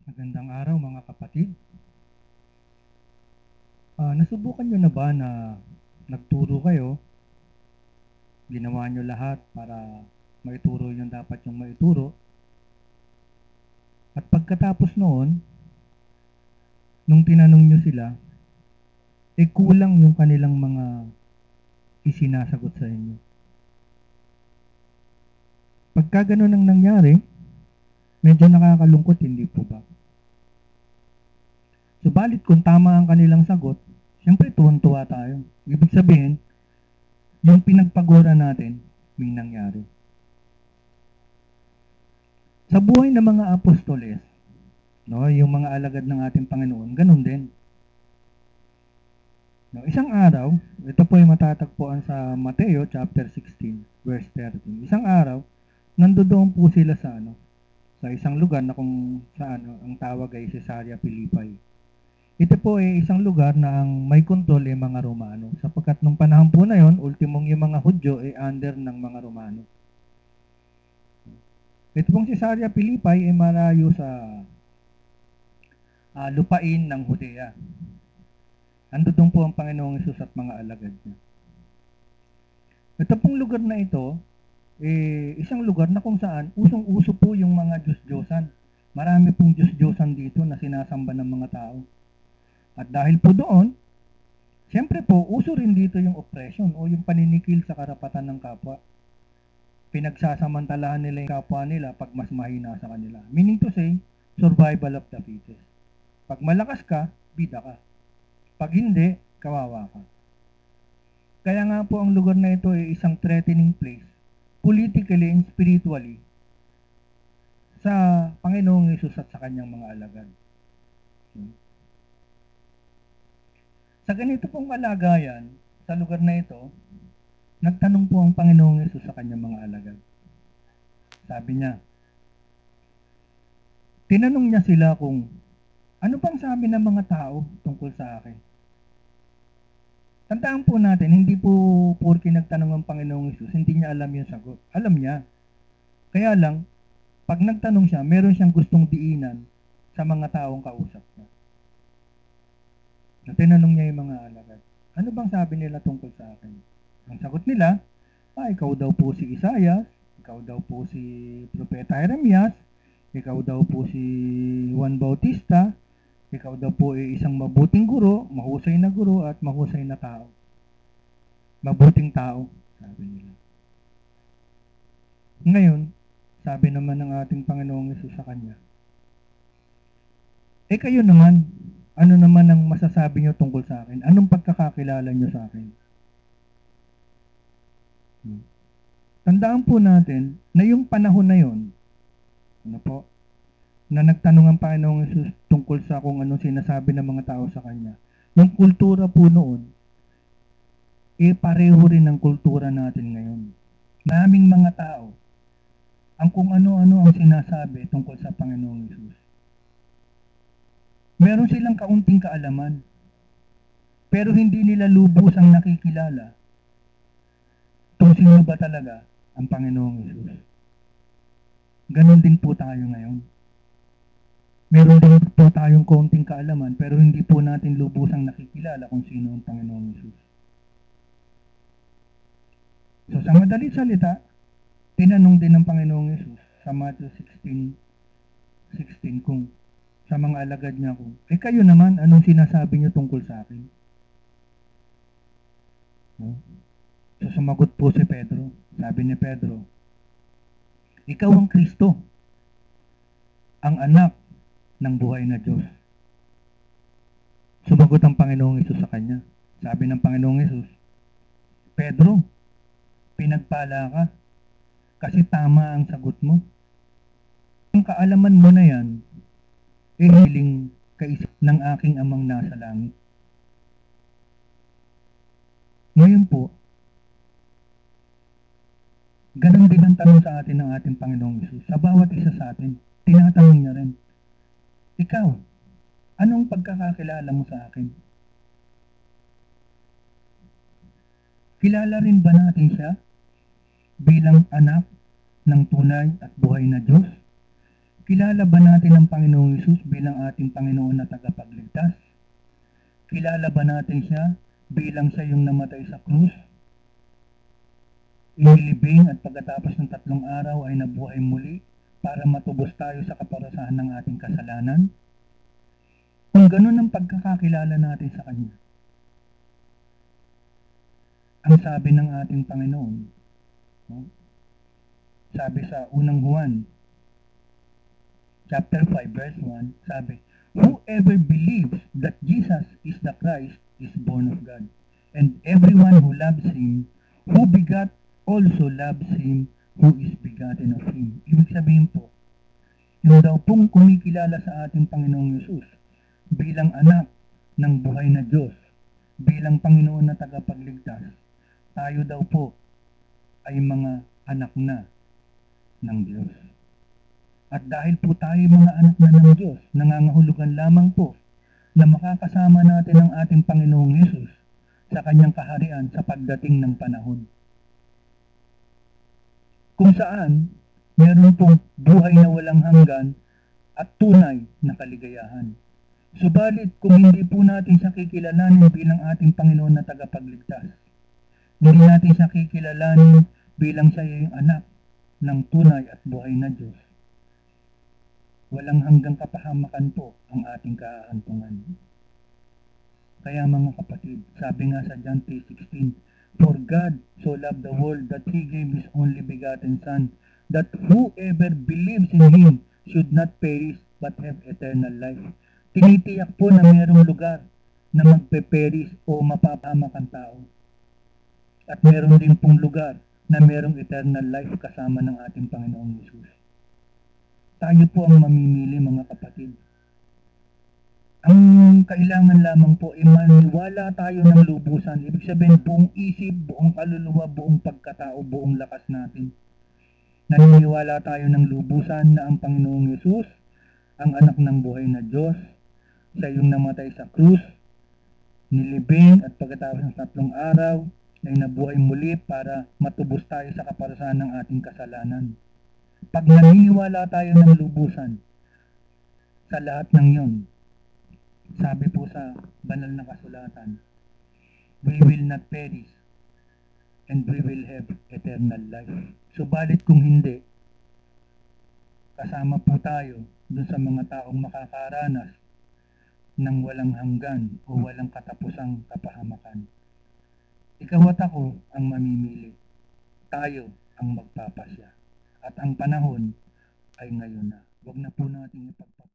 Magandang araw mga kapatid. Nasubukan nyo na ba na nagturo kayo, ginawa nyo lahat para maituro yung dapat yung maituro, at pagkatapos noon, nung tinanong nyo sila, kulang yung kanilang mga isinasagot sa inyo. Pagka ganun ang nangyari, medyo nakakalungkot, hindi po ba? Subalit kung tama ang kanilang sagot, siyempre tuwan-tuwa tayo. Ibig sabihin, yung pinagpagura natin, may nangyari. Sa buhay ng mga apostoles, no, yung mga alagad ng ating Panginoon, ganun din. No, isang araw, ito po ay matatagpuan sa Mateo chapter 16, verse 13. Isang araw, nandoon po sila sa isang lugar na kung saan ang tawag ay Caesarea Philippi. Ito po ay isang lugar na ang may kontrol ay mga Romano, sapagkat nung panahon po na yon, ultimong yung mga Hudyo ay under ng mga Romano. Ito pong Caesarea Philippi ay malayo sa lupain ng Judea. Andun po ang Panginoong Hesus at mga alagad niya. Ito pong lugar na ito, isang lugar na kung saan usong-uso po yung mga Diyos-Diyosan. Marami pong Diyos-Diyosan dito na sinasamba ng mga tao. At dahil po doon, siyempre po, uso rin dito yung oppression o yung paninikil sa karapatan ng kapwa. Pinagsasamantalahan nila yung kapwa nila pag mas mahina sa kanila. Meaning to say, survival of the fittest. Pag malakas ka, bida ka. Pag hindi, kawawa ka. Kaya nga po ang lugar na ito ay isang threatening place, politically and spiritually, sa Panginoong Hesus at sa kanyang mga alagad. Sa ganito pong kalagayan, sa lugar na ito, nagtanong po ang Panginoong Hesus sa kanyang mga alagad. Sabi niya, tinanong niya sila kung ano bang sabi ng mga tao tungkol sa akin. Tandaan po natin, hindi po porke nagtanong ang Panginoong Hesus, hindi niya alam yung sagot. Alam niya. Kaya lang, pag nagtanong siya, meron siyang gustong diinan sa mga taong kausap niya. Tinanong niya yung mga alagad, ano bang sabi nila tungkol sa akin? Ang sagot nila, ikaw daw po si Isaias, ikaw daw po si Propeta Jeremias, ikaw daw po si Juan Bautista, ikaw daw po ay isang mabuting guro, mahusay na guro at mahusay na tao. Mabuting tao, sabi nila. Ngayon, sabi naman ng ating Panginoong Hesus sa kanya, kayo naman, ano naman ang masasabi niyo tungkol sa akin? Anong pagkakakilala niyo sa akin? Tandaan po natin na yung panahon na yon, na nagtanong ang Panginoong Hesus tungkol sa kung anong sinasabi ng mga tao sa kanya. Yung kultura po noon, pareho rin ang kultura natin ngayon. Maraming mga tao, ang kung ano-ano ang sinasabi tungkol sa Panginoong Hesus. Meron silang kaunting kaalaman, pero hindi nila lubusang nakikilala kung sino ba talaga ang Panginoong Hesus. Ganon din po tayo ngayon. Meron din po tayong kaunting kaalaman, pero hindi po natin lubusang nakikilala kung sino ang Panginoong Hesus. So sa madalit salita, tinanong din ng Panginoong Hesus sa Matthew 16 kung sa mga alagad niya kung, kayo naman, anong sinasabi niyo tungkol sa akin? No? So sumagot po si Pedro. Sabi ni Pedro, ikaw ang Kristo, ang anak ng buhay na Diyos. Sumagot ang Panginoong Hesus sa kanya. Sabi ng Panginoong Hesus, Pedro, pinagpala ka kasi tama ang sagot mo. Ang kaalaman mo na yan, hiling kaisip ng aking amang nasa langit. Ngayon po, ganun din ang tanong sa atin ng ating Panginoong Hesus. Sa bawat isa sa atin, tinatanong niya rin, ikaw, anong pagkakakilala mo sa akin? Kilala rin ba natin siya bilang anak ng tunay at buhay na Diyos? Kilala ba natin ang Panginoong Hesus bilang ating Panginoon na tagapagligtas? Kilala ba natin siya bilang siya yung namatay sa krus, inilibing at pagkatapos ng 3 araw ay nabuhay muli para matubos tayo sa kaparusahan ng ating kasalanan? Kung ganun ang pagkakakilala natin sa Kanya, ang sabi ng ating Panginoon, no? Sabi sa unang Juan, chapter 5, verse 1, sabi, whoever believes that Jesus is the Christ is born of God. And everyone who loves Him, who begat, also loves Him who is begotten of Him. Ibig sabihin po, yung daw pong kumikilala sa ating Panginoong Yesus bilang anak ng buhay na Diyos, bilang Panginoon na tagapagligtas, tayo daw po ay mga anak na ng Diyos. At dahil po tayo mga anak na ng Diyos, nangangahulugan lamang po na makakasama natin ang ating Panginoong Yesus sa kanyang kaharian sa pagdating ng panahon. Kung saan, meron pong buhay na walang hanggan at tunay na kaligayahan. Subalit, kung hindi po natin siya kikilalanin bilang ating Panginoon na tagapagligtas, hindi natin siya kikilalanin bilang siya yung anak ng tunay at buhay na Diyos, walang hanggang kapahamakan po ang ating kahahantungan. Kaya mga kapatid, sabi nga sa John 3:16, for God so loved the world that He gave His only begotten Son, that whoever believes in Him should not perish but have eternal life. Tinitiyak po na mayroong lugar na magpe-perish o mapapahamak ang tao. At meron din pong lugar na mayroong eternal life kasama ng ating Panginoong Yesus. Tayo po ang mamimili mga kapatid. Ang kailangan lamang po ay maniwala tayo ng lubusan. Ibig sabihin buong isip, buong kaluluwa, buong pagkatao, buong lakas natin. Naniniwala tayo ng lubusan na ang Panginoong Yesus, ang anak ng buhay na Diyos, siya yung namatay sa krus, nilibing at pagkatapos ng 3 araw ay nabuhay muli para matubos tayo sa kaparusahan ng ating kasalanan. Pag naniniwala tayo ng lubusan sa lahat ng yon, sabi po sa banal na kasulatan, we will not perish and we will have eternal life. Subalit kung hindi, kasama po tayo dun sa mga taong makakaranas ng walang hanggan o walang katapusang kapahamakan. Ikaw at ako ang mamimili. Tayo ang magpapasya. At ang panahon ay ngayon na. Huwag na po natin ipagpapasya.